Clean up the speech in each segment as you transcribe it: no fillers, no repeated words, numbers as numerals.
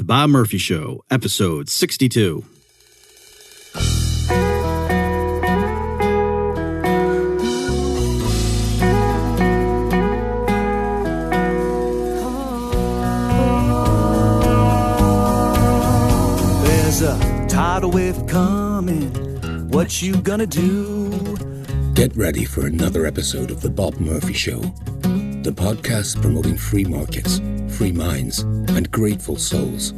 The Bob Murphy Show, episode 62. There's a tidal wave coming. What you gonna do? Get ready for another episode of The Bob Murphy Show, the podcast promoting free markets, free minds, and grateful souls.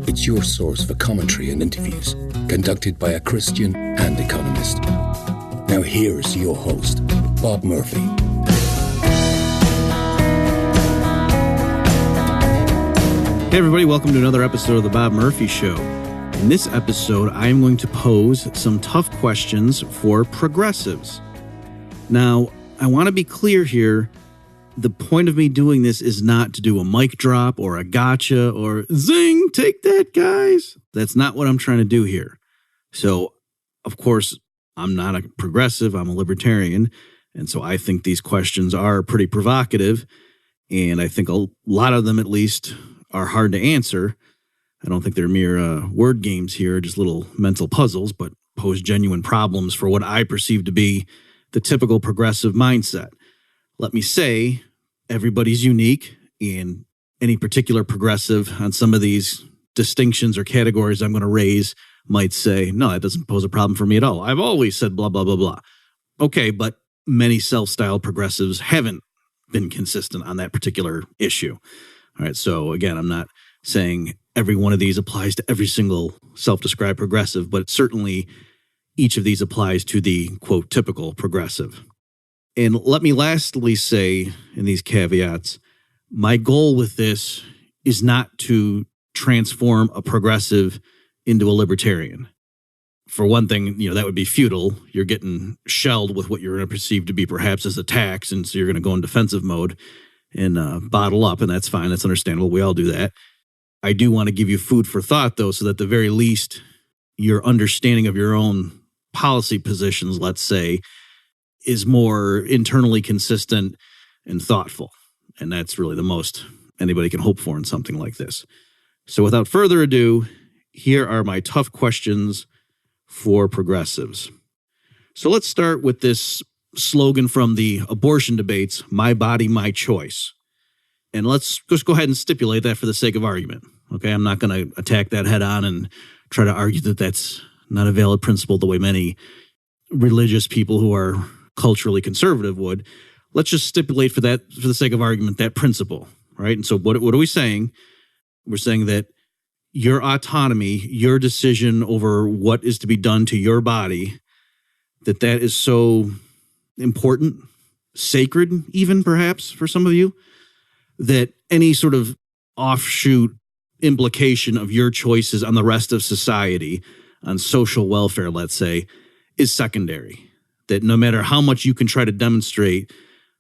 It's your source for commentary and interviews conducted by a Christian and economist. Now here's your host, Bob Murphy. Hey everybody, welcome to another episode of The Bob Murphy Show. In this episode, I am going to pose some tough questions for progressives. Now, I want to be clear here. The point of me doing this is not to do a mic drop or a gotcha or zing, take that, guys. That's not what I'm trying to do here. So, of course, I'm not a progressive. I'm a libertarian. And so I think these questions are pretty provocative. And I think a lot of them, at least, are hard to answer. I don't think they're mere word games here, just little mental puzzles, but pose genuine problems for what I perceive to be the typical progressive mindset. Let me say, everybody's unique, and any particular progressive on some of these distinctions or categories I'm going to raise might say, no, that doesn't pose a problem for me at all. I've always said blah, blah, blah, blah. Okay, but many self-styled progressives haven't been consistent on that particular issue. All right, so again, I'm not saying every one of these applies to every single self-described progressive, but certainly each of these applies to the, quote, typical progressive. And let me lastly say, in these caveats, my goal with this is not to transform a progressive into a libertarian. For one thing, that would be futile. You're getting shelled with what you're going to perceive to be perhaps as attacks, and so you're going to go in defensive mode and bottle up, and that's fine. That's understandable. We all do that. I do want to give you food for thought, though, so that at the very least, your understanding of your own policy positions, let's say, is more internally consistent and thoughtful. And that's really the most anybody can hope for in something like this. So without further ado, here are my tough questions for progressives. So let's start with this slogan from the abortion debates, my body, my choice. And let's just go ahead and stipulate that for the sake of argument. Okay, I'm not going to attack that head on and try to argue that that's not a valid principle the way many religious people who are culturally conservative would. Let's just stipulate for that, for the sake of argument, that principle, right? And so what are we saying? We're saying that your autonomy, your decision over what is to be done to your body, that is so important, sacred even perhaps for some of you, that any sort of offshoot implication of your choices on the rest of society, on social welfare, let's say, is secondary. That no matter how much you can try to demonstrate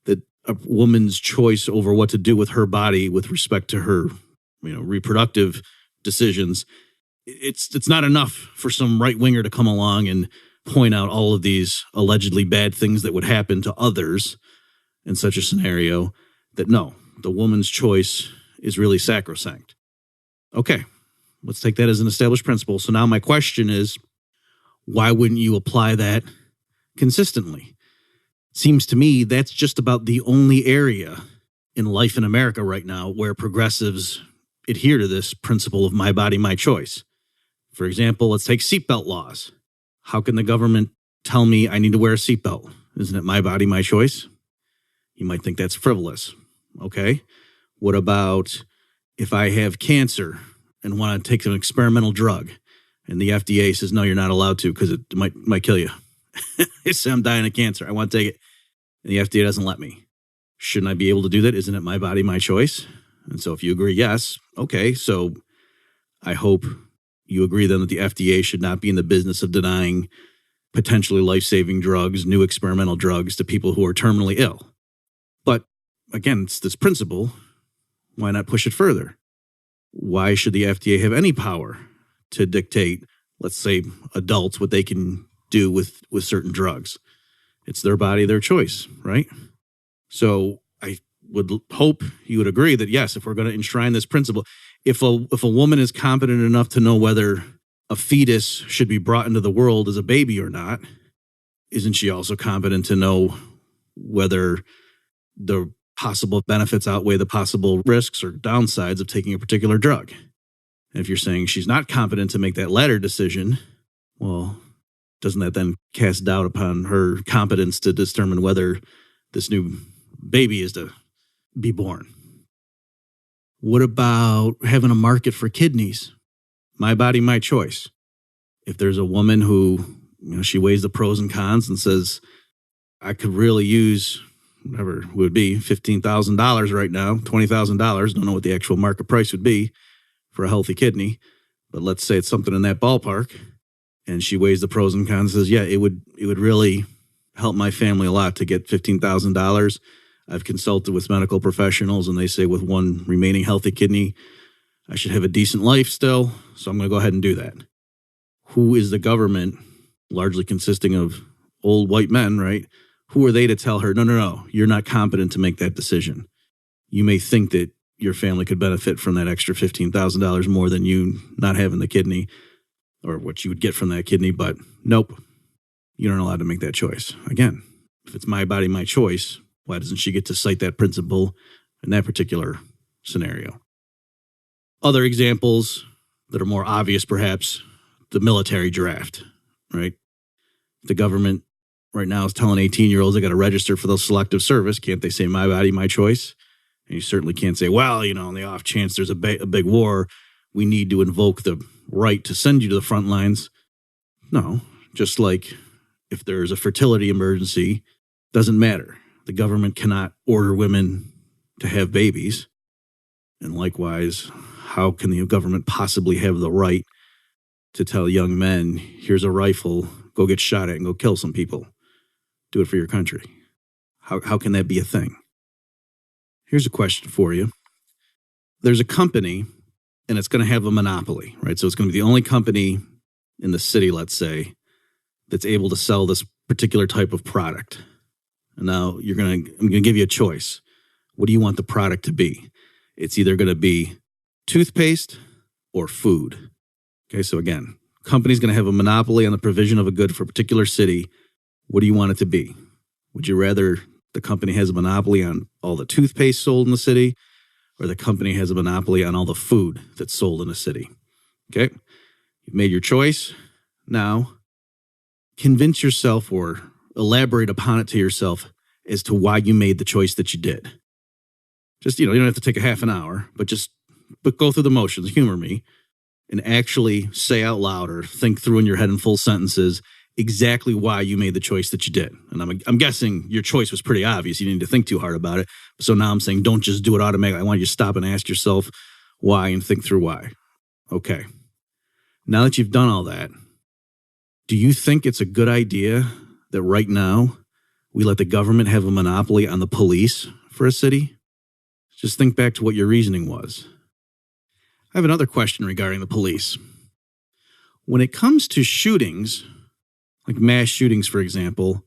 that a woman's choice over what to do with her body with respect to her, reproductive decisions, it's not enough for some right-winger to come along and point out all of these allegedly bad things that would happen to others in such a scenario, that no, the woman's choice is really sacrosanct. Okay, let's take that as an established principle. So now my question is, why wouldn't you apply that consistently? Seems to me that's just about the only area in life in America right now where progressives adhere to this principle of my body, my choice. For example, let's take seatbelt laws. How can the government tell me I need to wear a seatbelt? Isn't it my body, my choice? You might think that's frivolous. Okay. What about if I have cancer and want to take an experimental drug and the FDA says, no, you're not allowed to because it might kill you. I say I'm dying of cancer. I want to take it. And the FDA doesn't let me. Shouldn't I be able to do that? Isn't it my body, my choice? And so if you agree, yes, okay. So I hope you agree then that the FDA should not be in the business of denying potentially life-saving drugs, new experimental drugs to people who are terminally ill. But again, it's this principle. Why not push it further? Why should the FDA have any power to dictate, let's say, adults what they can do with certain drugs? It's their body, their choice, right? So I would hope you would agree that, yes, if we're going to enshrine this principle, If a woman is competent enough to know whether a fetus should be brought into the world as a baby or not, isn't she also competent to know whether the possible benefits outweigh the possible risks or downsides of taking a particular drug? And if you're saying she's not competent to make that latter decision, well, doesn't that then cast doubt upon her competence to determine whether this new baby is to be born? What about having a market for kidneys? My body, my choice. If there's a woman who, she weighs the pros and cons and says, I could really use whatever it would be, $15,000 right now, $20,000, don't know what the actual market price would be for a healthy kidney, but let's say it's something in that ballpark, and she weighs the pros and cons and says, yeah, it would really help my family a lot to get $15,000. I've consulted with medical professionals, and they say with one remaining healthy kidney, I should have a decent life still, so I'm going to go ahead and do that. Who is the government, largely consisting of old white men, right? Who are they to tell her, no, you're not competent to make that decision? You may think that your family could benefit from that extra $15,000 more than you not having the kidney or what you would get from that kidney, but nope, you're not allowed to make that choice. Again, if it's my body, my choice, why doesn't she get to cite that principle in that particular scenario? Other examples that are more obvious, perhaps, the military draft, right? The government right now is telling 18-year-olds they got to register for the selective service. Can't they say my body, my choice? And you certainly can't say, well, on the off chance there's a big war, we need to invoke the right to send you to the front lines. No, just like if there's a fertility emergency, doesn't matter. The government cannot order women to have babies. And likewise, how can the government possibly have the right to tell young men, here's a rifle, go get shot at and go kill some people? Do it for your country. How can that be a thing? Here's a question for you. There's a company, and it's going to have a monopoly, right? So it's going to be the only company in the city, let's say, that's able to sell this particular type of product. And now I'm going to give you a choice. What do you want the product to be? It's either going to be toothpaste or food. Okay, so again, company's going to have a monopoly on the provision of a good for a particular city. What do you want it to be? Would you rather the company has a monopoly on all the toothpaste sold in the city, or the company has a monopoly on all the food that's sold in a city? Okay, you've made your choice. Now, convince yourself or elaborate upon it to yourself as to why you made the choice that you did. Just, you don't have to take a half an hour, but go through the motions, humor me, and actually say out loud or think through in your head in full sentences exactly why you made the choice that you did. And I'm guessing your choice was pretty obvious. You didn't need to think too hard about it. So now I'm saying don't just do it automatically. I want you to stop and ask yourself why and think through why. Okay. Now that you've done all that, do you think it's a good idea that right now we let the government have a monopoly on the police for a city? Just think back to what your reasoning was. I have another question regarding the police. When it comes to shootings, like mass shootings, for example,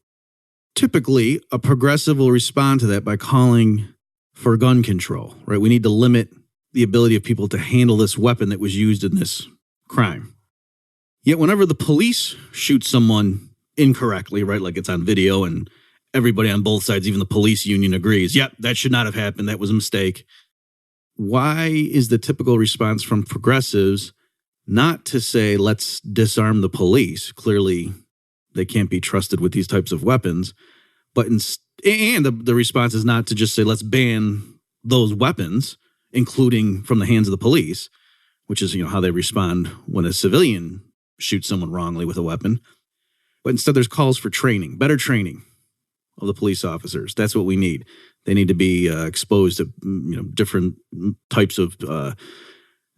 typically a progressive will respond to that by calling for gun control, right? We need to limit the ability of people to handle this weapon that was used in this crime. Yet whenever the police shoot someone incorrectly, right, like it's on video and everybody on both sides, even the police union agrees, yep, that should not have happened, that was a mistake. Why is the typical response from progressives not to say, let's disarm the police? Clearly, they can't be trusted with these types of weapons. But the response is not to just say, let's ban those weapons, including from the hands of the police, which is how they respond when a civilian shoots someone wrongly with a weapon. But instead, there's calls for training, better training of the police officers. That's what we need. They need to be exposed to different types of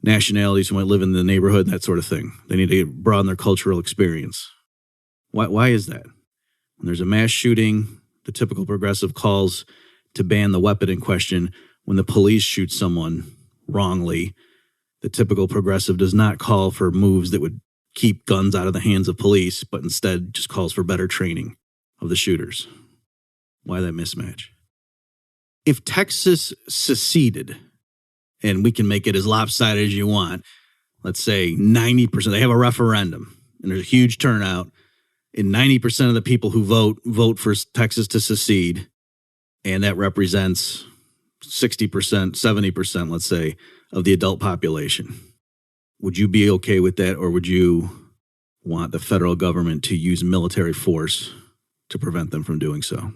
nationalities who might live in the neighborhood, that sort of thing. They need to broaden their cultural experience. Why is that? When there's a mass shooting, the typical progressive calls to ban the weapon in question. When the police shoot someone wrongly, the typical progressive does not call for moves that would keep guns out of the hands of police, but instead just calls for better training of the shooters. Why that mismatch? If Texas seceded, and we can make it as lopsided as you want. Let's say 90%, they have a referendum, and there's a huge turnout, and 90% of the people who vote for Texas to secede, and that represents 60%, 70%, let's say, of the adult population. Would you be okay with that, or would you want the federal government to use military force to prevent them from doing so?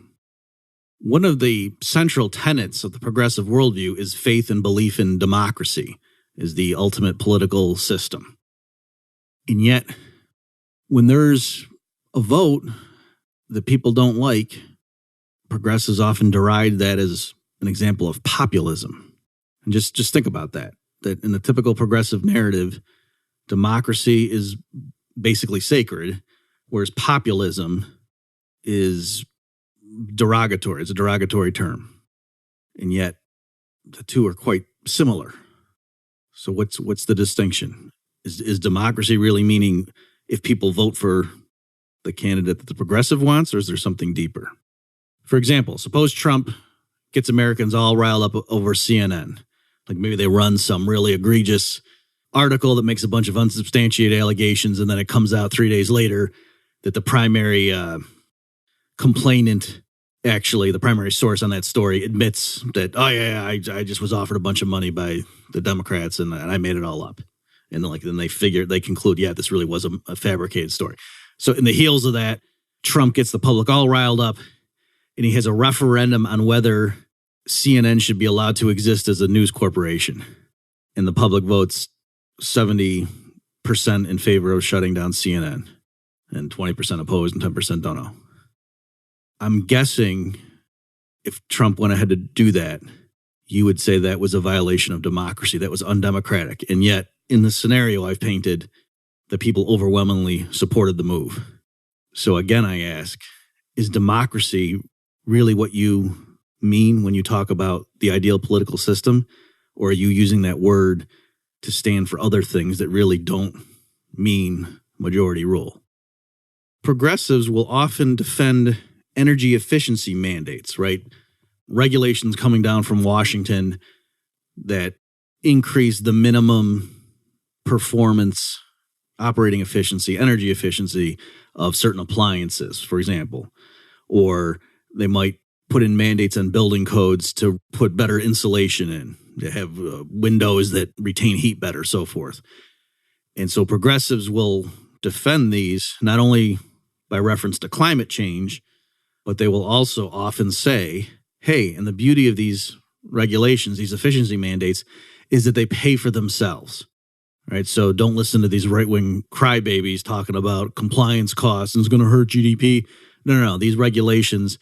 One of the central tenets of the progressive worldview is faith and belief in democracy as the ultimate political system. And yet, when there's a vote that people don't like, progressives often deride that as an example of populism. And just think about that in the typical progressive narrative, democracy is basically sacred, whereas populism is derogatory. It's a derogatory term. And yet the two are quite similar. So what's the distinction? Is democracy really meaning if people vote for the candidate that the progressive wants, or is there something deeper? For example, suppose Trump gets Americans all riled up over CNN. Like maybe they run some really egregious article that makes a bunch of unsubstantiated allegations, and then it comes out 3 days later that the primary complainant, actually the primary source on that story, admits that, oh yeah, I just was offered a bunch of money by the Democrats and I made it all up. And then they conclude, yeah, this really was a fabricated story. So in the heels of that, Trump gets the public all riled up, and he has a referendum on whether CNN should be allowed to exist as a news corporation. And the public votes 70% in favor of shutting down CNN, and 20% opposed and 10% don't know. I'm guessing if Trump went ahead to do that, you would say that was a violation of democracy. That was undemocratic. And yet, in the scenario I've painted, the people overwhelmingly supported the move. So again, I ask, is democracy really what you mean when you talk about the ideal political system? Or are you using that word to stand for other things that really don't mean majority rule? Progressives will often defend energy efficiency mandates, right? Regulations coming down from Washington that increase the minimum performance, operating efficiency, energy efficiency of certain appliances, for example. Or they might put in mandates on building codes to put better insulation in, to have windows that retain heat better, so forth. And so progressives will defend these not only by reference to climate change, but they will also often say, hey, and the beauty of these regulations, these efficiency mandates, is that they pay for themselves, right? So don't listen to these right-wing crybabies talking about compliance costs and it's going to hurt GDP. No. These regulations,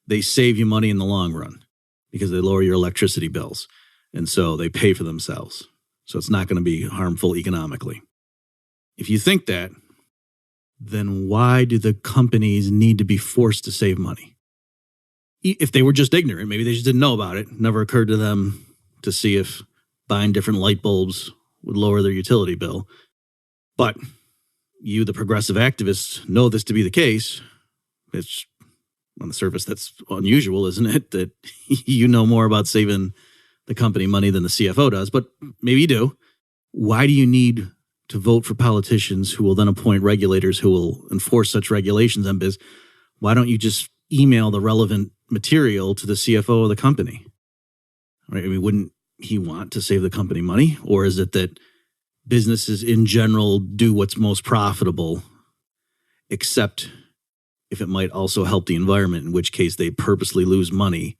they save you money in the long run because they lower your electricity bills. And so they pay for themselves. So it's not going to be harmful economically. If you think that, then why do the companies need to be forced to save money? If they were just ignorant, maybe they just didn't know about it. It never occurred to them to see if buying different light bulbs would lower their utility bill. But you, the progressive activists, know this to be the case. It's on the surface, that's unusual, isn't it? That you know more about saving the company money than the CFO does, but maybe you do. Why do you need to vote for politicians who will then appoint regulators who will enforce such regulations on biz? Why don't you just email the relevant material to the CFO of the company? Right? I mean, wouldn't he want to save the company money? Or is it that businesses in general do what's most profitable, except if it might also help the environment, in which case they purposely lose money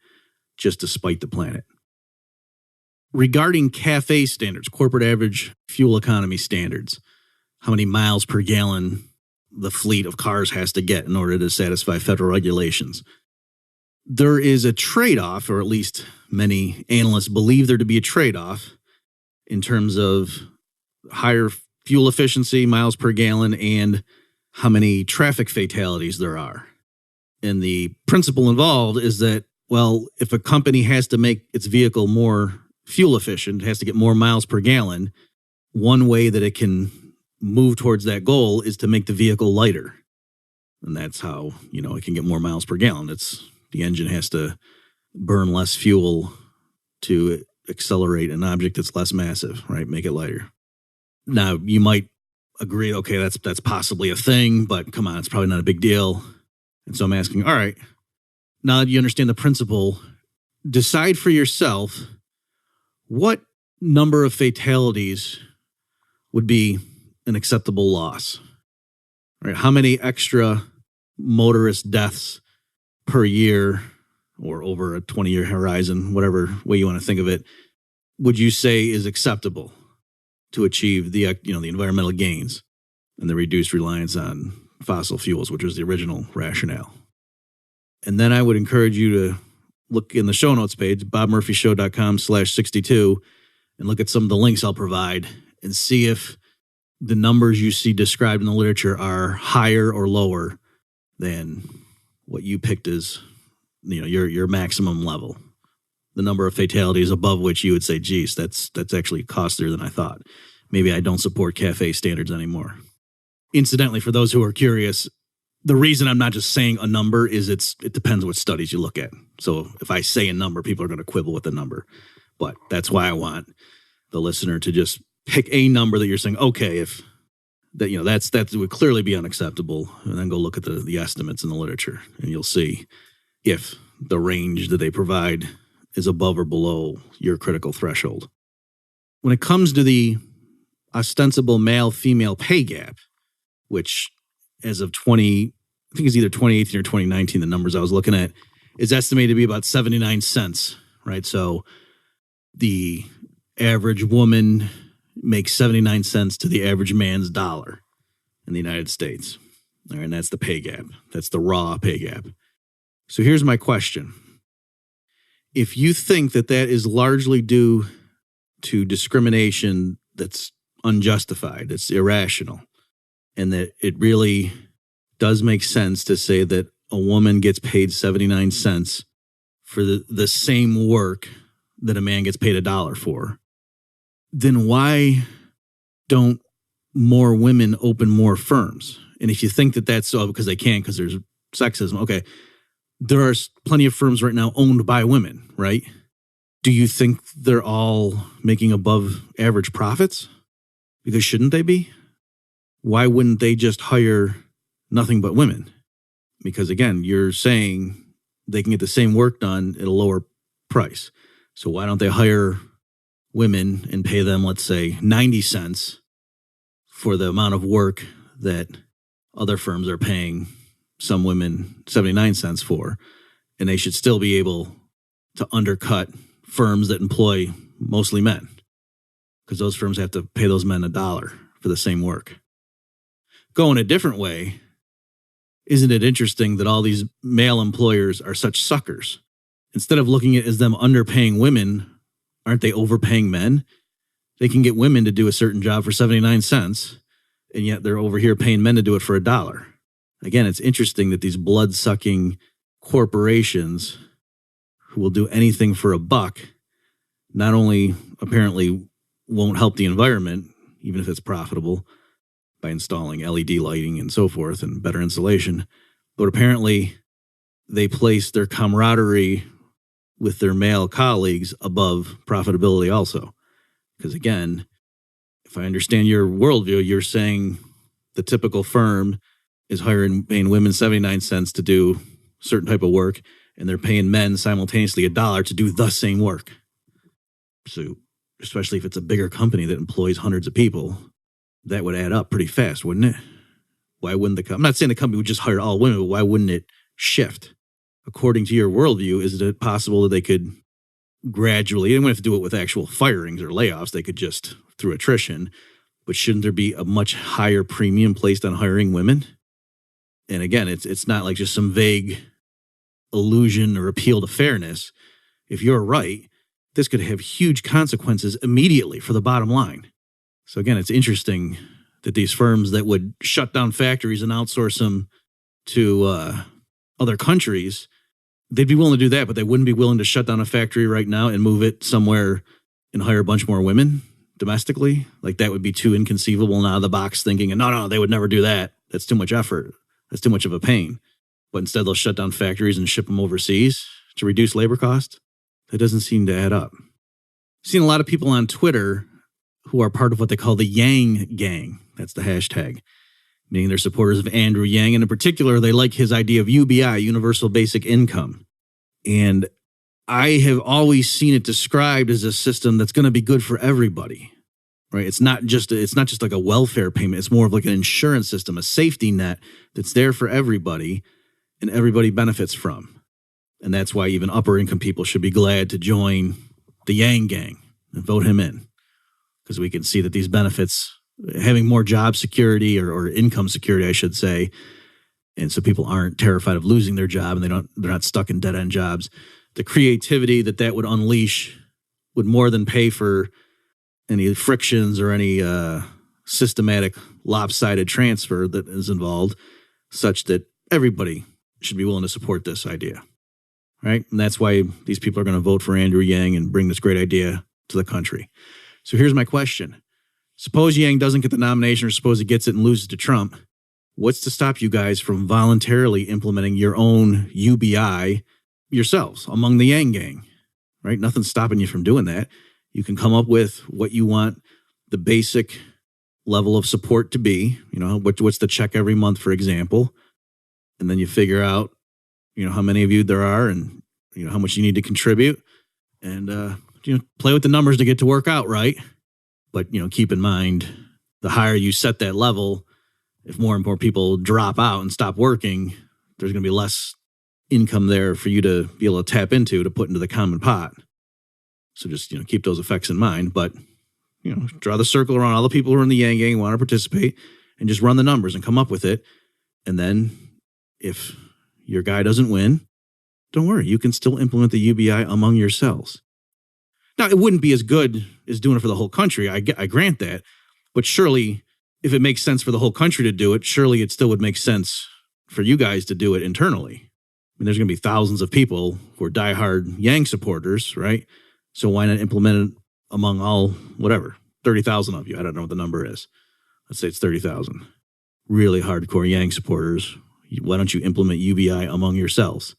just to spite the planet? Regarding CAFE standards, corporate average fuel economy standards, how many miles per gallon the fleet of cars has to get in order to satisfy federal regulations, there is a trade-off, or at least many analysts believe there to be a trade-off in terms of higher fuel efficiency, miles per gallon, and how many traffic fatalities there are. And the principle involved is that, well, if a company has to make its vehicle more fuel efficient, it has to get more miles per gallon, one way that it can move towards that goal is to make the vehicle lighter. And that's how, it can get more miles per gallon. The engine has to burn less fuel to accelerate an object that's less massive, right? Make it lighter. Now, you might agree, okay, that's possibly a thing, but come on, it's probably not a big deal. And so I'm asking, all right, now that you understand the principle, decide for yourself what number of fatalities would be an acceptable loss. Right? How many extra motorist deaths per year or over a 20-year horizon, whatever way you want to think of it, would you say is acceptable to achieve the environmental gains and the reduced reliance on fossil fuels, which was the original rationale? And then I would encourage you to look in the show notes page, bobmurphyshow.com/62, and look at some of the links I'll provide and see if the numbers you see described in the literature are higher or lower than what you picked as your maximum level. The number of fatalities above which you would say, geez, that's actually costlier than I thought. Maybe I don't support CAFE standards anymore. Incidentally, for those who are curious, the reason I'm not just saying a number is it depends what studies you look at. So if I say a number, people are going to quibble with the number. But that's why I want the listener to just pick a number that you're saying, okay, if that would clearly be unacceptable, and then go look at the estimates in the literature, and you'll see if the range that they provide is above or below your critical threshold. When it comes to the ostensible male-female pay gap, which as of I think it's either 2018 or 2019, the numbers I was looking at, is estimated to be about 79 cents, right? So the average woman makes 79 cents to the average man's dollar in the United States. All right, and that's the pay gap. That's the raw pay gap. So here's my question. If you think that is largely due to discrimination that's unjustified, it's irrational, and that it really does make sense to say that a woman gets paid 79 cents for the same work that a man gets paid $1 for, then why don't more women open more firms? And if you think that that's so because they can't, because there's sexism, okay, there are plenty of firms right now owned by women, right? Do you think they're all making above average profits? Because shouldn't they be? Why wouldn't they just hire nothing but women? Because again, you're saying they can get the same work done at a lower price. So why don't they hire women and pay them, let's say, 90 cents for the amount of work that other firms are paying some women 79 cents for, and they should still be able to undercut firms that employ mostly men, because those firms have to pay those men $1 for the same work. Going a different way, isn't it interesting that all these male employers are such suckers? Instead of looking at it as them underpaying women, aren't they overpaying men? They can get women to do a certain job for 79 cents, and yet they're over here paying men to do it for $1. Again, it's interesting that these blood-sucking corporations who will do anything for $1 not only apparently won't help the environment, even if it's profitable, by installing LED lighting and so forth and better insulation, but apparently they place their camaraderie with their male colleagues above profitability also. Because again, if I understand your worldview, you're saying the typical firm is paying women 79 cents to do a certain type of work, and they're paying men simultaneously $1 to do the same work. So especially if it's a bigger company that employs hundreds of people, that would add up pretty fast, wouldn't it? Why wouldn't I'm not saying the company would just hire all women, but why wouldn't it shift? According to your worldview, is it possible that they could gradually, they don't have to do it with actual firings or layoffs, they could just through attrition, but shouldn't there be a much higher premium placed on hiring women? And again, it's not like just some vague illusion or appeal to fairness. If you're right, this could have huge consequences immediately for the bottom line. So again, it's interesting that these firms that would shut down factories and outsource them to other countries, they'd be willing to do that, but they wouldn't be willing to shut down a factory right now and move it somewhere and hire a bunch more women domestically. Like that would be too inconceivable and out of the box thinking, and no, they would never do that. That's too much effort. That's too much of a pain. But instead they'll shut down factories and ship them overseas to reduce labor costs. That doesn't seem to add up. seen a lot of people on Twitter who are part of what they call the Yang Gang. That's the hashtag, meaning they're supporters of Andrew Yang. And in particular, they like his idea of UBI, Universal Basic Income. And I have always seen it described as a system that's going to be good for everybody, right? It's not just like a welfare payment. It's more of like an insurance system, a safety net that's there for everybody and everybody benefits from. And that's why even upper income people should be glad to join the Yang Gang and vote him in, because we can see that these benefits, having more job security or income security, I should say, and so people aren't terrified of losing their job and they're not stuck in dead-end jobs. The creativity that would unleash would more than pay for any frictions or any systematic lopsided transfer that is involved, such that everybody should be willing to support this idea, right? And that's why these people are going to vote for Andrew Yang and bring this great idea to the country. So here's my question. Suppose Yang doesn't get the nomination, or suppose he gets it and loses to Trump. What's to stop you guys from voluntarily implementing your own UBI yourselves among the Yang Gang, right? Nothing's stopping you from doing that. You can come up with what you want the basic level of support to be, what's the check every month, for example. And then you figure out, how many of you there are and, how much you need to contribute and, play with the numbers to get to work out, right? But, keep in mind, the higher you set that level, if more and more people drop out and stop working, there's going to be less income there for you to be able to tap into to put into the common pot. So just, keep those effects in mind. But, draw the circle around all the people who are in the Yang Gang and want to participate and just run the numbers and come up with it. And then if your guy doesn't win, don't worry. You can still implement the UBI among yourselves. Now, it wouldn't be as good as doing it for the whole country. I grant that. But surely, if it makes sense for the whole country to do it, surely it still would make sense for you guys to do it internally. I mean, there's going to be thousands of people who are diehard Yang supporters, right? So why not implement it among all, 30,000 of you? I don't know what the number is. Let's say it's 30,000. Really hardcore Yang supporters. Why don't you implement UBI among yourselves?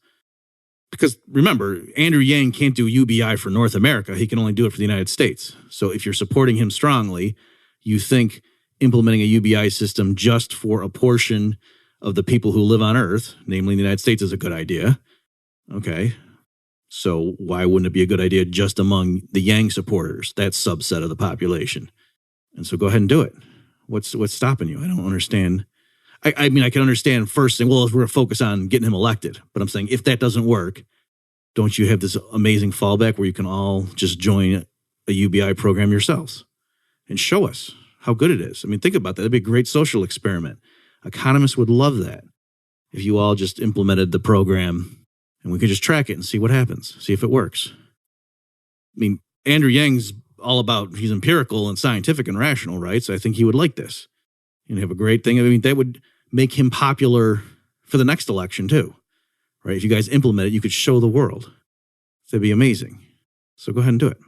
Because remember, Andrew Yang can't do UBI for North America. He can only do it for the United States. So if you're supporting him strongly, you think implementing a UBI system just for a portion of the people who live on Earth, namely the United States, is a good idea. Okay. So why wouldn't it be a good idea just among the Yang supporters, that subset of the population? And so go ahead and do it. What's stopping you? I don't understand. I mean, I can understand first saying, well, if we're going to focus on getting him elected. But I'm saying if that doesn't work, don't you have this amazing fallback where you can all just join a UBI program yourselves and show us how good it is? I mean, think about that. It'd be a great social experiment. Economists would love that if you all just implemented the program and we could just track it and see what happens, see if it works. I mean, Andrew Yang's all about, he's empirical and scientific and rational, right? So I think he would like this. You have a great thing. I mean, that would make him popular for the next election too, right? If you guys implement it, you could show the world. That'd be amazing. So go ahead and do it.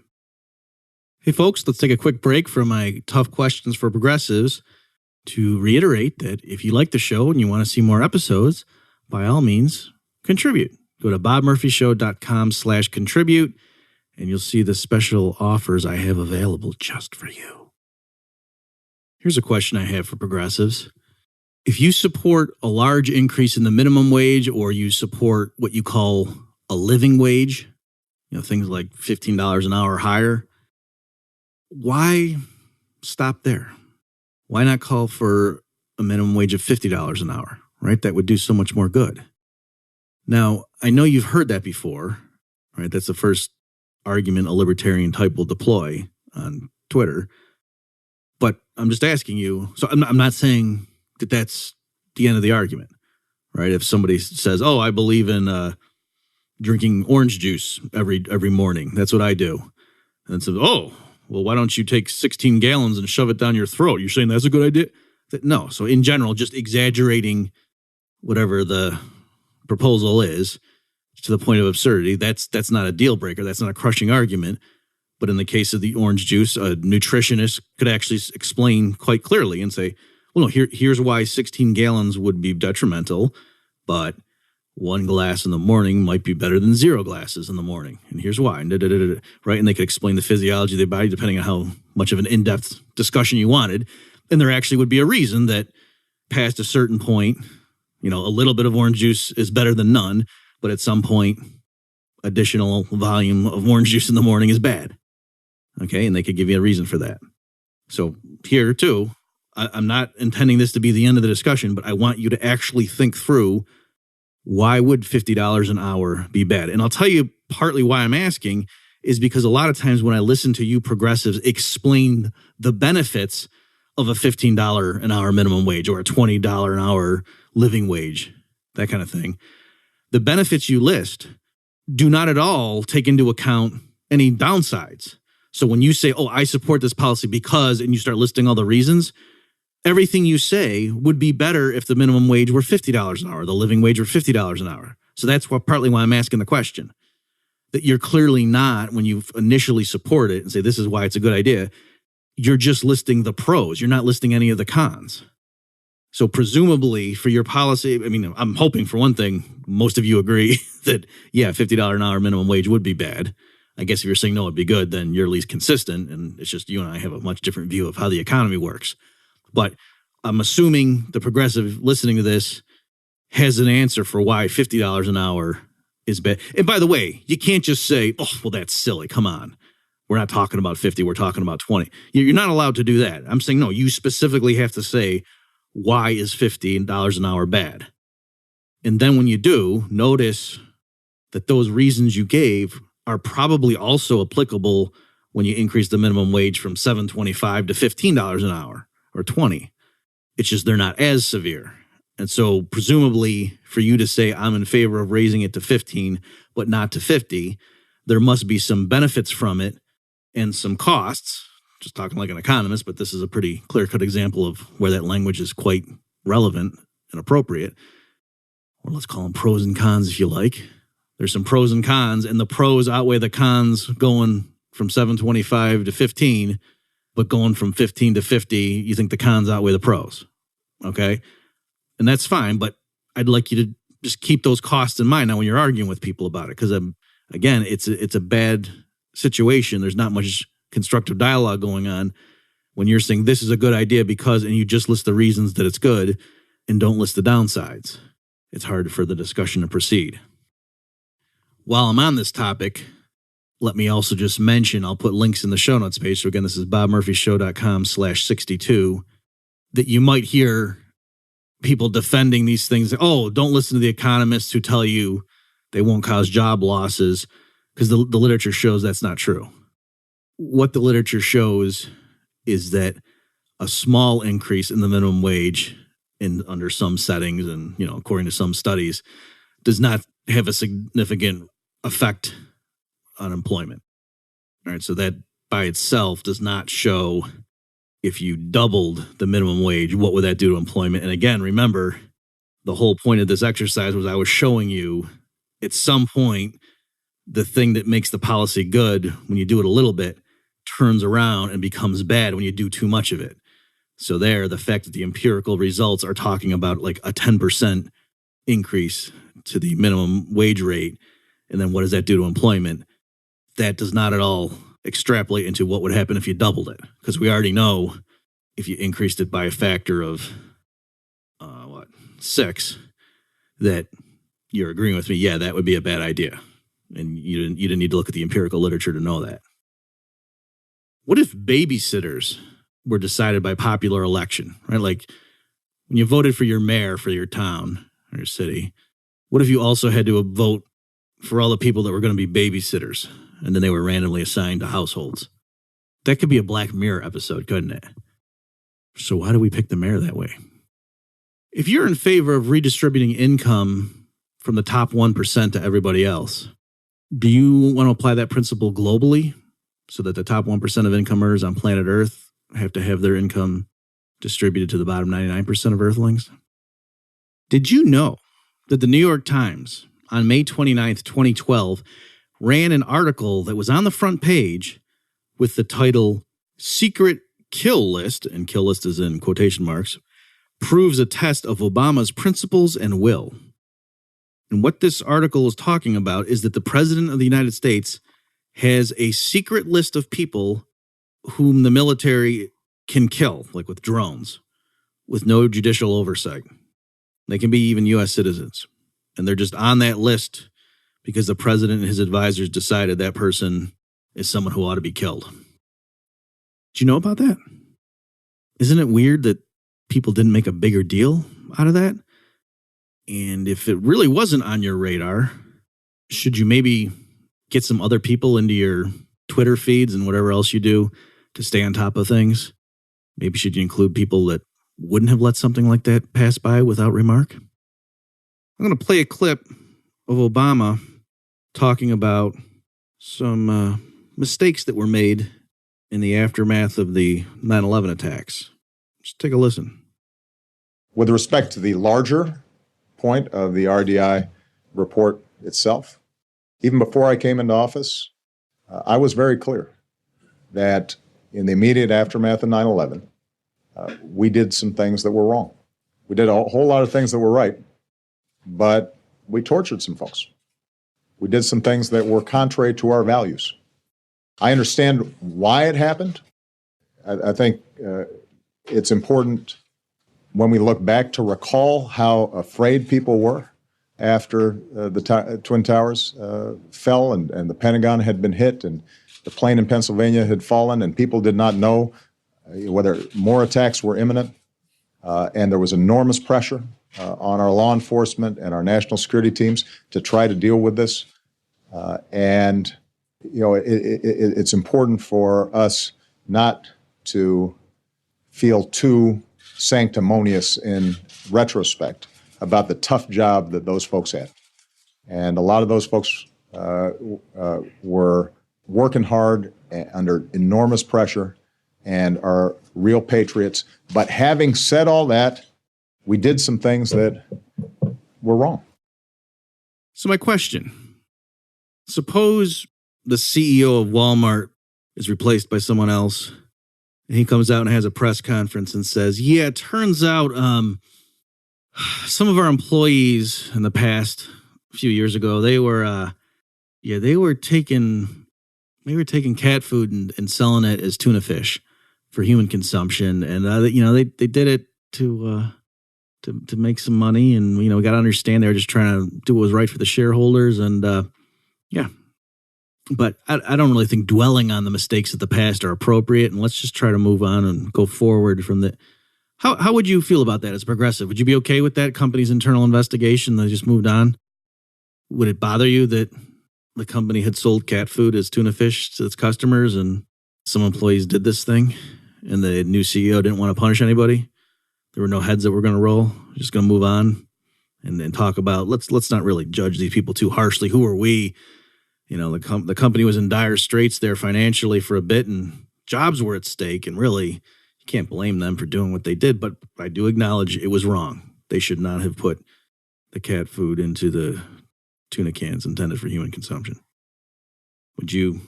Hey folks, let's take a quick break from my tough questions for progressives to reiterate that if you like the show and you want to see more episodes, by all means, contribute. Go to bobmurphyshow.com/contribute and you'll see the special offers I have available just for you. Here's a question I have for progressives. If you support a large increase in the minimum wage or you support what you call a living wage, things like $15 an hour or higher, why stop there? Why not call for a minimum wage of $50 an hour, right? That would do so much more good. Now, I know you've heard that before, right? That's the first argument a libertarian type will deploy on Twitter. But I'm just asking you, so I'm not saying that that's the end of the argument, right? If somebody says, oh, I believe in drinking orange juice every morning, that's what I do. And then says, oh, well, why don't you take 16 gallons and shove it down your throat? You're saying that's a good idea? No. So in general, just exaggerating whatever the proposal is to the point of absurdity, that's not a deal breaker. That's not a crushing argument. But in the case of the orange juice, a nutritionist could actually explain quite clearly and say, well, no, here's why 16 gallons would be detrimental, but one glass in the morning might be better than 0 glasses in the morning. And here's why. Right? And they could explain the physiology of the body depending on how much of an in-depth discussion you wanted. And there actually would be a reason that past a certain point, a little bit of orange juice is better than none, but at some point, additional volume of orange juice in the morning is bad. Okay, and they could give you a reason for that. So here, too, I'm not intending this to be the end of the discussion, but I want you to actually think through, why would $50 an hour be bad? And I'll tell you partly why I'm asking is because a lot of times when I listen to you progressives explain the benefits of a $15 an hour minimum wage or a $20 an hour living wage, that kind of thing, the benefits you list do not at all take into account any downsides. So when you say, I support this policy because, and you start listing all the reasons, everything you say would be better if the minimum wage were $50 an hour, the living wage were $50 an hour. So that's partly why I'm asking the question. That you're clearly not, when you initially support it and say this is why it's a good idea, you're just listing the pros. You're not listing any of the cons. So presumably for your policy, I'm hoping for one thing, most of you agree that, $50 an hour minimum wage would be bad. I guess if you're saying no, it'd be good, then you're at least consistent. And it's just you and I have a much different view of how the economy works. But I'm assuming the progressive listening to this has an answer for why $50 an hour is bad. And by the way, you can't just say, that's silly. Come on. We're not talking about 50. We're talking about 20. You're not allowed to do that. I'm saying, no, you specifically have to say, why is $50 an hour bad? And then when you do, notice that those reasons you gave are probably also applicable when you increase the minimum wage from $7.25 to $15 an hour or 20. It's just they're not as severe. And so presumably for you to say I'm in favor of raising it to 15 but not to 50, there must be some benefits from it and some costs. Just talking like an economist, but this is a pretty clear-cut example of where that language is quite relevant and appropriate. Or let's call them pros and cons if you like. There's some pros and cons, and the pros outweigh the cons going from 725 to 15, but going from 15 to 50, you think the cons outweigh the pros. Okay? And that's fine, but I'd like you to just keep those costs in mind now when you're arguing with people about it, because again, it's a bad situation. There's not much constructive dialogue going on when you're saying this is a good idea because, and you just list the reasons that it's good and don't list the downsides. It's hard for the discussion to proceed. While I'm on this topic, let me also just mention, I'll put links in the show notes page. So again, this is bobmurphyshow.com/62, that you might hear people defending these things. Don't listen to the economists who tell you they won't cause job losses, because the literature shows that's not true. What the literature shows is that a small increase in the minimum wage under some settings and, according to some studies, does not have a significant effect on employment. All right, so that by itself does not show if you doubled the minimum wage, what would that do to employment? And again, remember, the whole point of this exercise was I was showing you at some point the thing that makes the policy good when you do it a little bit turns around and becomes bad when you do too much of it. So the fact that the empirical results are talking about like a 10% increase to the minimum wage rate, and then what does that do to employment? That does not at all extrapolate into what would happen if you doubled it, because we already know if you increased it by a factor of 6, that you're agreeing with me. That would be a bad idea, and you didn't need to look at the empirical literature to know that. What if babysitters were decided by popular election, right? Like when you voted for your mayor for your town or your city, what if you also had to vote for all the people that were going to be babysitters, and then they were randomly assigned to households? That could be a Black Mirror episode, couldn't it? So why do we pick the mayor that way? If you're in favor of redistributing income from the top 1% to everybody else, do you want to apply that principle globally so that the top 1% of income earners on planet Earth have to have their income distributed to the bottom 99% of Earthlings? Did you know that the New York Times on May 29th, 2012, ran an article that was on the front page with the title, "Secret Kill List," and kill list is in quotation marks, "proves a test of Obama's principles and will." And what this article is talking about is that the President of the United States has a secret list of people whom the military can kill, like with drones, with no judicial oversight. They can be even U.S. citizens. And they're just on that list because the president and his advisors decided that person is someone who ought to be killed. Did you know about that? Isn't it weird that people didn't make a bigger deal out of that? And if it really wasn't on your radar, should you maybe get some other people into your Twitter feeds and whatever else you do to stay on top of things? Maybe should you include people that wouldn't have let something like that pass by without remark? I'm going to play a clip of Obama talking about some mistakes that were made in the aftermath of the 9/11 attacks. Just take a listen. With respect to the larger point of the RDI report itself, even before I came into office, I was very clear that in the immediate aftermath of 9/11, we did some things that were wrong. We did a whole lot of things that were right, but we tortured some folks. We did some things that were contrary to our values. I understand why it happened. I think it's important when we look back to recall how afraid people were after the Twin Towers fell and the Pentagon had been hit and the plane in Pennsylvania had fallen and people did not know whether more attacks were imminent. And there was enormous pressure on our law enforcement and our national security teams to try to deal with this. And it's important for us not to feel too sanctimonious in retrospect about the tough job that those folks had. And a lot of those folks were working hard under enormous pressure and are real patriots. But having said all that, we did some things that were wrong. So my question, suppose the CEO of Walmart is replaced by someone else, and he comes out and has a press conference and says, yeah, it turns out some of our employees in the past, a few years ago, they were taking cat food and selling it as tuna fish for human consumption. And, they did it to make some money. And, we got to understand they were just trying to do what was right for the shareholders. And, But I don't really think dwelling on the mistakes of the past are appropriate. And let's just try to move on and go forward from the. How would you feel about that as a progressive? Would you be okay with that company's internal investigation? They just moved on. Would it bother you that the company had sold cat food as tuna fish to its customers and some employees did this thing and the new CEO didn't want to punish anybody? There were no heads that were going to roll. Just going to move on and then talk about let's not really judge these people too harshly. Who are we? The company was in dire straits there financially for a bit and jobs were at stake. And really, you can't blame them for doing what they did. But I do acknowledge it was wrong. They should not have put the cat food into the tuna cans intended for human consumption. Would you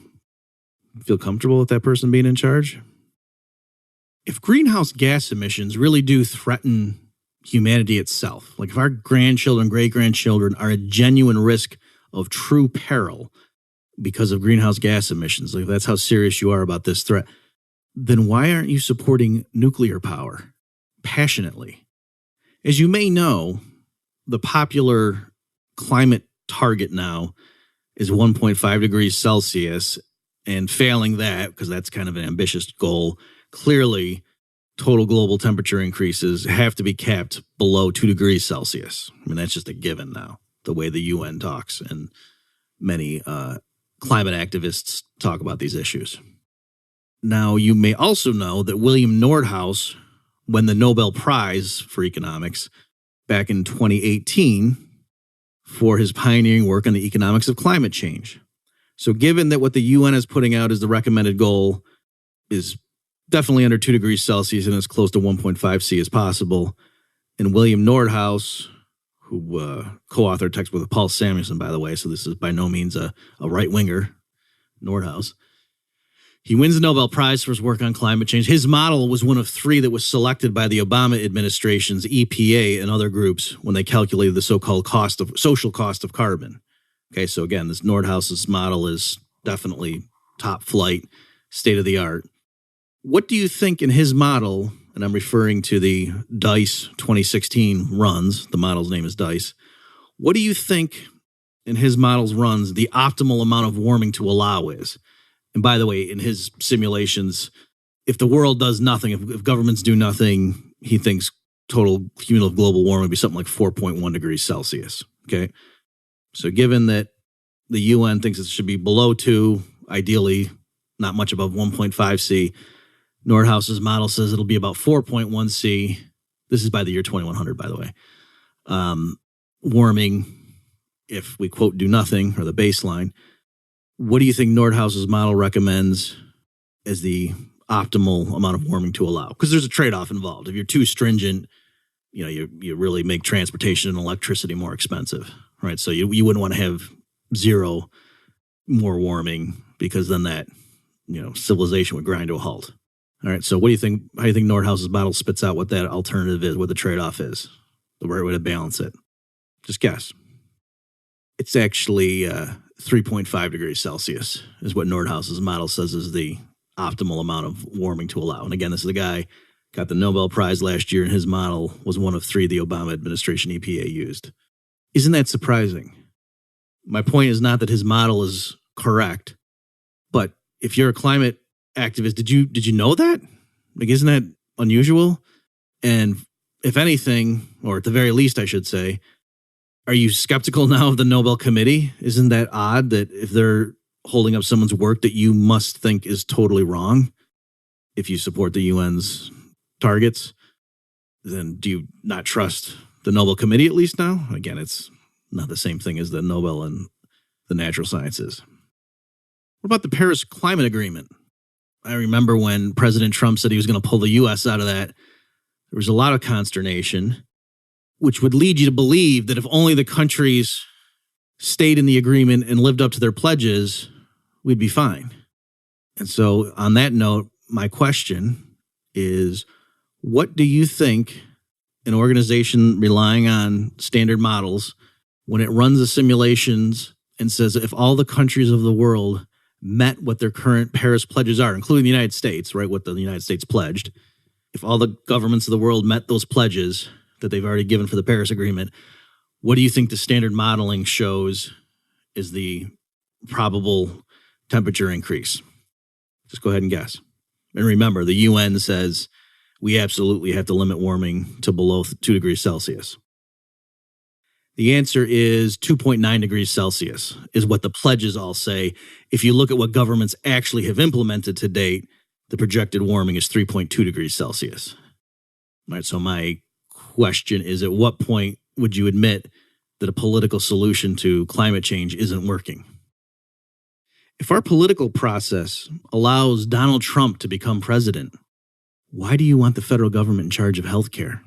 feel comfortable with that person being in charge? If greenhouse gas emissions really do threaten humanity itself, like if our grandchildren, great-grandchildren are a genuine risk of true peril because of greenhouse gas emissions, like that's how serious you are about this threat, then why aren't you supporting nuclear power passionately? As you may know, the popular climate target now is 1.5 degrees Celsius, and failing that, because that's kind of an ambitious goal, clearly total global temperature increases have to be capped below 2 degrees Celsius. I mean, that's just a given now, the way the UN talks and many climate activists talk about these issues. Now, you may also know that William Nordhaus won the Nobel Prize for Economics back in 2018 for his pioneering work on the economics of climate change. So given that what the UN is putting out as the recommended goal is definitely under 2 degrees Celsius and as close to 1.5 C as possible, and William Nordhaus, who co-authored text with Paul Samuelson, by the way, so this is by no means a right-winger, Nordhaus. He wins the Nobel Prize for his work on climate change. His model was one of 3 that was selected by the Obama administration's EPA and other groups when they calculated the so-called social cost of carbon. Okay, so again, this Nordhaus's model is definitely top flight, state of the art. What do you think in his model, and I'm referring to the DICE 2016 runs, the model's name is DICE, what do you think in his model's runs the optimal amount of warming to allow is? And by the way, in his simulations, if the world does nothing, if governments do nothing, he thinks total cumulative global warming would be something like 4.1 degrees Celsius. Okay. So given that the UN thinks it should be below 2, ideally not much above 1.5 C, Nordhaus's model says it'll be about 4.1 C. This is by the year 2100, by the way. Warming, if we quote do nothing, or the baseline. What do you think Nordhaus's model recommends as the optimal amount of warming to allow? Because there's a trade-off involved. If you're too stringent, you really make transportation and electricity more expensive, right? So you wouldn't want to have 0 more warming, because then that, civilization would grind to a halt. All right, so what do you think? How do you think Nordhaus's model spits out what that alternative is, what the trade-off is, the right way to balance it? Just guess. It's actually 3.5 degrees Celsius is what Nordhaus's model says is the optimal amount of warming to allow. And again, this is the guy got the Nobel Prize last year, and his model was one of 3 the Obama administration EPA used. Isn't that surprising? My point is not that his model is correct, but if you're a climate activist, did you know that? Like, isn't that unusual? And if anything, or at the very least, I should say, are you skeptical now of the Nobel Committee? Isn't that odd that if they're holding up someone's work that you must think is totally wrong if you support the UN's targets? Then do you not trust the Nobel Committee at least now? Again, it's not the same thing as the Nobel and the natural sciences. What about the Paris Climate Agreement? I remember when President Trump said he was going to pull the U.S. out of that, there was a lot of consternation, which would lead you to believe that if only the countries stayed in the agreement and lived up to their pledges, we'd be fine. And so on that note, my question is, what do you think an organization relying on standard models, when it runs the simulations and says if all the countries of the world met what their current Paris pledges are, including the United States, right, what the United States pledged, if all the governments of the world met those pledges that they've already given for the Paris Agreement, what do you think the standard modeling shows is the probable temperature increase? Just go ahead and guess. And remember, the UN says we absolutely have to limit warming to below 2 degrees Celsius. The answer is 2.9 degrees Celsius is what the pledges all say. If you look at what governments actually have implemented to date, the projected warming is 3.2 degrees Celsius. All right, so my question is, at what point would you admit that a political solution to climate change isn't working? If our political process allows Donald Trump to become president, why do you want the federal government in charge of healthcare?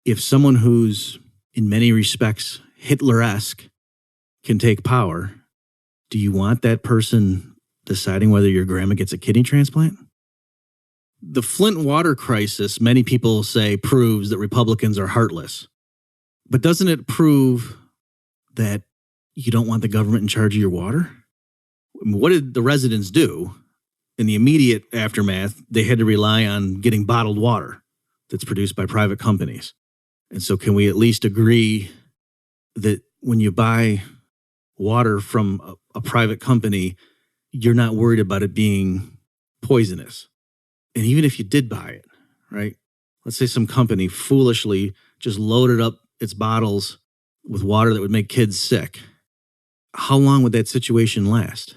If someone who's in many respects Hitler-esque can take power, do you want that person deciding whether your grandma gets a kidney transplant? The Flint water crisis, many people say, proves that Republicans are heartless. But doesn't it prove that you don't want the government in charge of your water? I mean, what did the residents do? In the immediate aftermath, they had to rely on getting bottled water that's produced by private companies. And so can we at least agree that when you buy water from a private company, you're not worried about it being poisonous? And even if you did buy it, right? Let's say some company foolishly just loaded up its bottles with water that would make kids sick. How long would that situation last?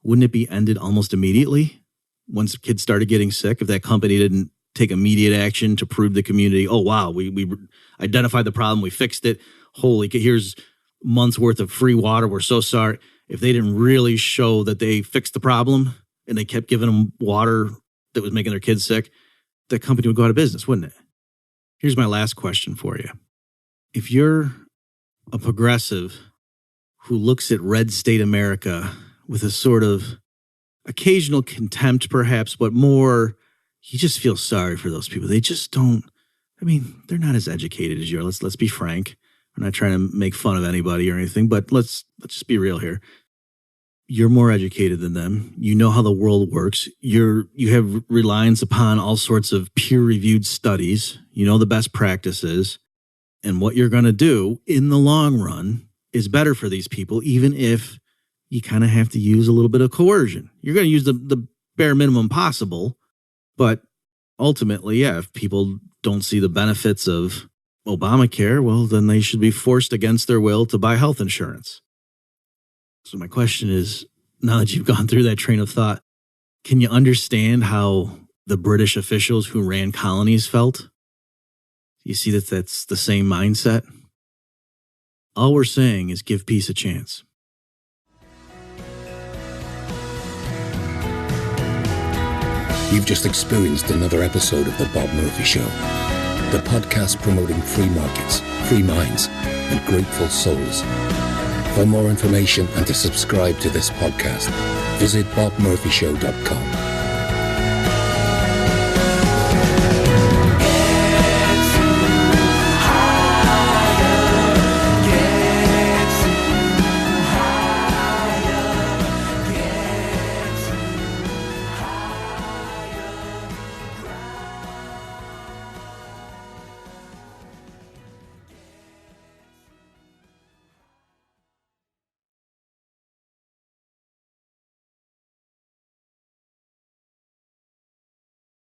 Wouldn't it be ended almost immediately once kids started getting sick if that company didn't take immediate action to prove to the community, oh, wow, we identified the problem, we fixed it. Holy, here's months worth of free water. We're so sorry. If they didn't really show that they fixed the problem and they kept giving them water that was making their kids sick, that company would go out of business, wouldn't it? Here's my last question for you. If you're a progressive who looks at red state America with a sort of occasional contempt perhaps, but more, you just feel sorry for those people. They just don't, they're not as educated as you are. Let's be frank. I'm not trying to make fun of anybody or anything, but let's just be real here. You're more educated than them. You know how the world works. You have reliance upon all sorts of peer-reviewed studies. You know the best practices. And what you're going to do in the long run is better for these people, even if you kind of have to use a little bit of coercion. You're going to use the bare minimum possible, but ultimately, yeah, if people don't see the benefits of Obamacare, well, then they should be forced against their will to buy health insurance. So my question is, now that you've gone through that train of thought, can you understand how the British officials who ran colonies felt? You see that that's the same mindset? All we're saying is give peace a chance. You've just experienced another episode of The Bob Murphy Show, the podcast promoting free markets, free minds, and grateful souls. For more information and to subscribe to this podcast, visit bobmurphyshow.com.